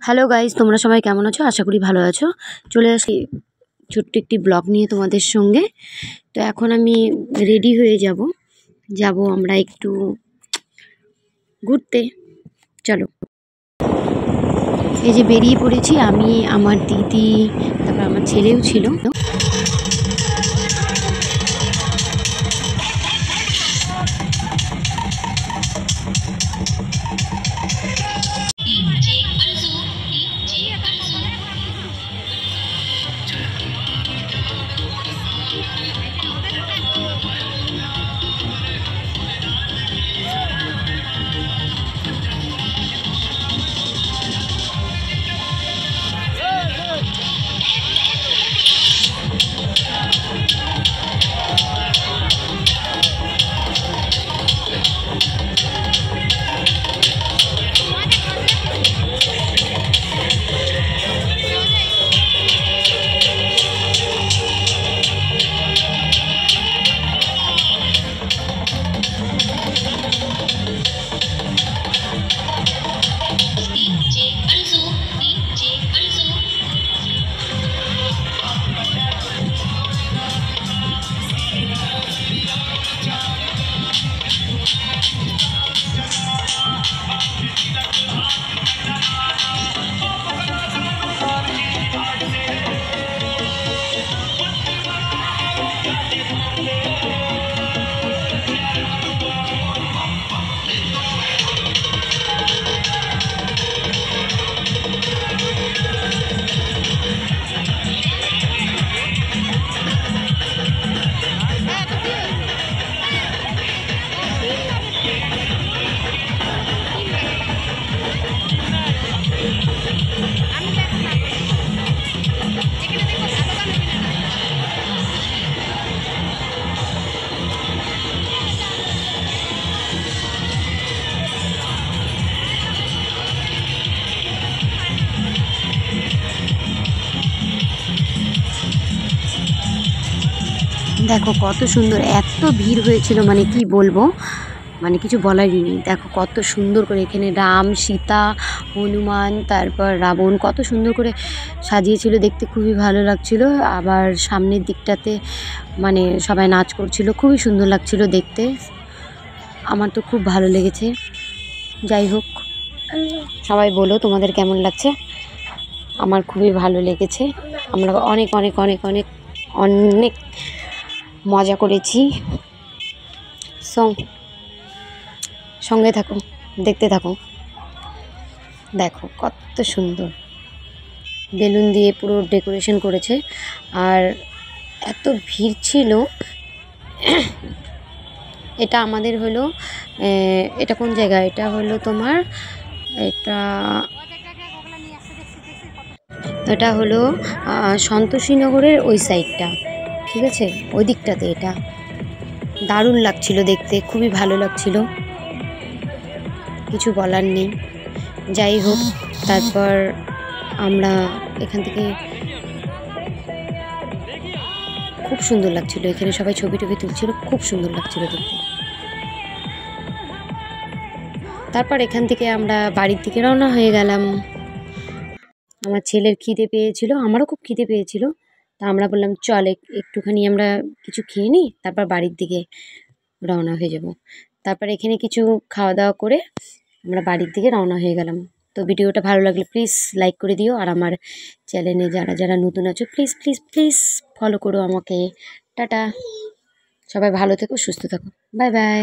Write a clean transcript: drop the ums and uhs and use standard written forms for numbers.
Hello guys, তোমরা সবাই কেমন আছো? আশা করি ভালো আছো। চলে আসি ছোট্ট একটি ব্লগ নিয়ে তোমাদের সঙ্গে। তো এখন আমি রেডি হয়ে যাব আমরা একটু ঘুরতে। চলো, এই যে বেরিয়ে পড়েছি আমি, আমার দিদি, তারপর আমার ছেলেও ছিল। দেখো কত সুন্দর, এত ভিড় হয়েছিল, মানে কি বলবো, মানে কিছু বলারই নেই। দেখো কত সুন্দর করে এখানে রাম, সীতা, হনুমান, তারপর রাবণ কত সুন্দর করে সাজিয়েছিল, দেখতে খুবই ভালো লাগছিল। আবার সামনের দিকটাতে মানে সবাই নাচ করছিল, খুবই সুন্দর লাগছিল দেখতে। আমার তো খুব ভালো লেগেছে। যাই হোক, সবাই বলো তোমাদের কেমন লাগছে। আমার খুবই ভালো লেগেছে। আমরা অনেক অনেক অনেক অনেক অনেক মজা করেছি। সঙ্গে থাকো, দেখতে থাকো। দেখো কত সুন্দর বেলুন দিয়ে পুরো ডেকোরেশন করেছে, আর এত ভিড় ছিল। এটা আমাদের হলো, এটা কোন জায়গা, এটা হলো তোমার, এটা এটা হলো সন্তোষীনগরের ওই সাইডটা, ঠিক আছে, ওই দিকটাতে। এটা দারুণ লাগছিল দেখতে, খুবই ভালো লাগছিল, কিছু বলার নেই। যাই হোক, তারপর আমরা এখান থেকে খুব সুন্দর লাগছিল, এখানে সবাই ছবি টবি তুলছিল, খুব সুন্দর লাগছিল দেখতে। তারপর এখান থেকে আমরা বাড়ির দিকে রওনা হয়ে গেলাম। আমার ছেলের খিদে পেয়েছিল, আমারও খুব খিদে পেয়েছিল। তা আমরা বললাম চল একটুখানি আমরা কিছু খেয়ে নিই, তারপর বাড়ির দিকে রওনা হয়ে যাব। তারপর এখানে কিছু খাওয়া দাওয়া করে আমরা বাড়ির দিকে রওনা হয়ে গেলাম। তো ভিডিওটা ভালো লাগলে প্লিজ লাইক করে দিও, আর আমার চ্যানেলে যারা যারা নতুন আছো প্লিজ প্লিজ প্লিজ ফলো করো আমাকে। টাটা, সবাই ভালো থেকো, সুস্থ থাকো, বাই বাই।